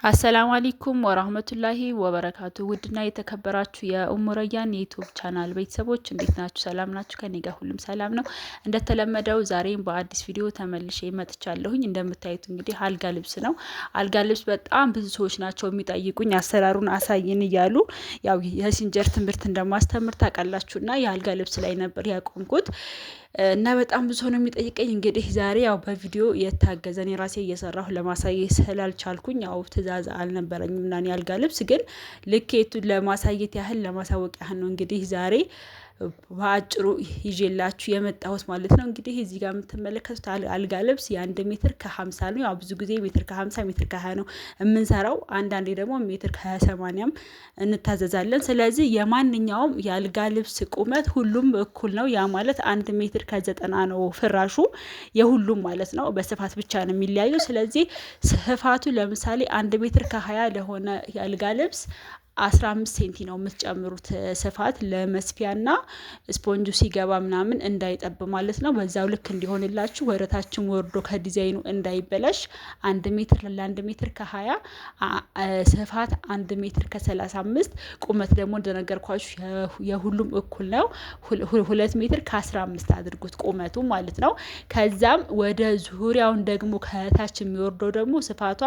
አሰላሙ አለይኩም ወራህመቱላሂ ወበረካቱ። ውድና የተከበራችሁ የኡሙረያን የዩቲዩብ ቻናል ቤተሰቦች እንዴት ናችሁ? ሰላም ናችሁ? ከኔ ጋር ሁሉም ሰላም ነው። እንደተለመደው ዛሬም በአዲስ ቪዲዮ ተመልሼ መጥቻለሁኝ። እንደምታዩት እንግዲህ አልጋ ልብስ ነው። አልጋ ልብስ በጣም ብዙ ሰዎች ናቸው የሚጠይቁኝ አሰራሩን አሳይን እያሉ። ያው የሲንጀር ትምህርት እንደማስተምር ታውቃላችሁና የአልጋ ልብስ ላይ ነበር ያቆምኩት እና በጣም ብዙ ነው የሚጠይቀኝ። እንግዲህ ዛሬ ያው በቪዲዮ የታገዘን የራሴ እየሰራሁ ለማሳየት ስላልቻልኩኝ ያው ትእዛዝ አልነበረኝም እና ያልጋ ልብስ ግን ልኬቱን ለማሳየት ያህል ለማሳወቅ ያህል ነው እንግዲህ ዛሬ በአጭሩ ይዤላችሁ የመጣሁት ማለት ነው። እንግዲህ እዚህ ጋር የምትመለከቱት አልጋ ልብስ የ1 ሜትር ከ50 ነው። ያው ብዙ ጊዜ ሜትር ከ50 ሜትር ከ20 ነው የምንሰራው። አንዳንዴ ደግሞ ሜትር ከ80ም እንታዘዛለን። ስለዚህ የማንኛውም የአልጋ ልብስ ቁመት ሁሉም እኩል ነው። ያ ማለት 1 ሜትር ከ90 ነው ፍራሹ የሁሉም ማለት ነው። በስፋት ብቻ ነው የሚለያየው። ስለዚህ ስፋቱ ለምሳሌ 1 ሜትር ከ20 ለሆነ የአልጋ ልብስ 15 ሴንቲ ነው የምትጨምሩት ስፋት ለመስፊያና ስፖንጁ ሲገባ ምናምን እንዳይጠብ ማለት ነው። በዛው ልክ እንዲሆንላችሁ ወደታችን ወርዶ ከዲዛይኑ እንዳይበላሽ 1 ሜትር ለ1 ሜትር ከ20 ስፋት 1 ሜትር ከ35 ቁመት ደግሞ እንደነገርኳችሁ የሁሉም እኩል ነው። 2 ሜትር ከ15 አድርጉት ቁመቱ ማለት ነው። ከዛም ወደ ዙሪያውን ደግሞ ከታች የሚወርደው ደግሞ ስፋቷ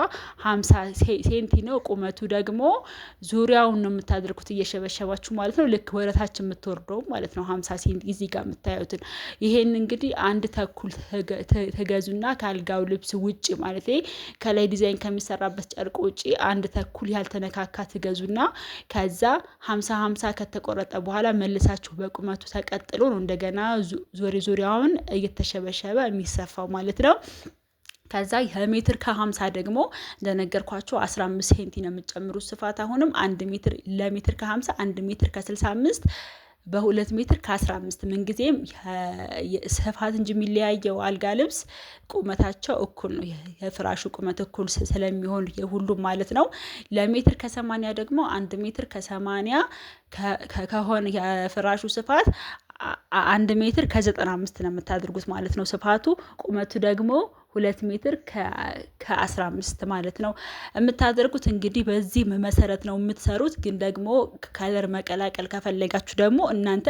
50 ሴንቲ ነው። ቁመቱ ደግሞ ዙሪያውን ነው የምታደርጉት እየሸበሸባችሁ ማለት ነው። ልክ ወረታችን የምትወርደው ማለት ነው 50 ሴንቲ እዚህ ጋር የምታዩትን። ይሄን እንግዲህ 1 ተኩል ተገዙና ካልጋው ልብስ ውጪ ማለት ከላይ ዲዛይን ከሚሰራበት ጨርቅ ውጪ 1 ተኩል ያልተነካካ ተገዙና ከዛ 50 ከተቆረጠ በኋላ መልሳችሁ በቁመቱ ተቀጥሎ ነው እንደገና ዙሪያውን እየተሸበሸበ የሚሰፋው ማለት ነው። ከዛ የሜትር ከ50 ደግሞ እንደነገርኳችሁ 15 ሴንቲ ነው የምትጨምሩት ስፋት። አሁንም 1 ሜትር ለሜትር ከ50 1 ሜትር ከ65 በ2 ሜትር ከ15 ምን ጊዜም ስፋት እንጂ የሚለያየው አልጋ ልብስ ቁመታቸው እኩል ነው። የፍራሹ ቁመት እኩል ስለሚሆን የሁሉም ማለት ነው። ለሜትር ከ80 ደግሞ 1 ሜትር ከ80 ከሆነ የፍራሹ ስፋት 1 ሜትር ከ95 ነው የምታደርጉት ማለት ነው ስፋቱ። ቁመቱ ደግሞ 2 ሜትር ከ15 ማለት ነው የምታደርጉት። እንግዲህ በዚህ መሰረት ነው የምትሰሩት። ግን ደግሞ ከለር መቀላቀል ከፈለጋችሁ ደግሞ እናንተ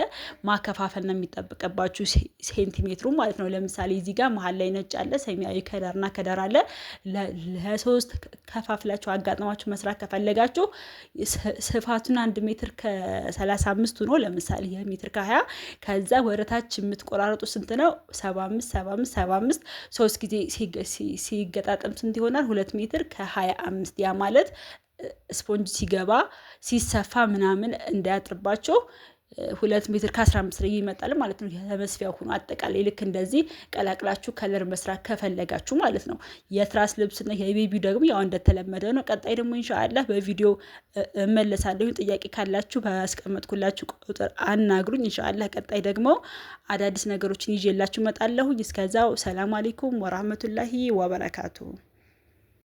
ማከፋፈል ነው የሚጠብቅባችሁ ሴንቲሜትሩ ማለት ነው። ለምሳሌ እዚህ ጋር መሀል ላይ ነጭ አለ፣ ሰማያዊ ከለርና ከለር አለ። ለ3 ከፋፍላችሁ አጋጥማችሁ መስራት ከፈለጋችሁ ስፋቱን 1 ሜትር ከ35 ነው ለምሳሌ የሜትር ከ20 ከዛ ወረታች የምትቆራረጡ ስንት ነው? 75 3 ጊዜ ሲገጣጠም ስንት ይሆናል? 2 ሜትር ከ25 ያ ማለት ስፖንጅ ሲገባ ሲሰፋ ምናምን እንዳያጥርባቸው 2 ሜትር ከ15 ላይ ይመጣል ማለት ነው። ለመስፊያው ሆኖ አጠቃላይ ልክ እንደዚህ ቀላቅላችሁ ከለር መስራት ከፈለጋችሁ ማለት ነው። የትራስ ልብስና የቤቢው ደግሞ ያው እንደተለመደ ነው። ቀጣይ ደግሞ ኢንሻአላህ በቪዲዮ እመለሳለሁ። ጥያቄ ካላችሁ ባስቀመጥኩላችሁ ቁጥር አናግሩኝ ኢንሻአላህ። ቀጣይ ደግሞ አዳዲስ ነገሮችን ይዤላችሁ እመጣለሁ። እስከዛው ሰላም አለይኩም ወራህመቱላሂ ወበረካቱ።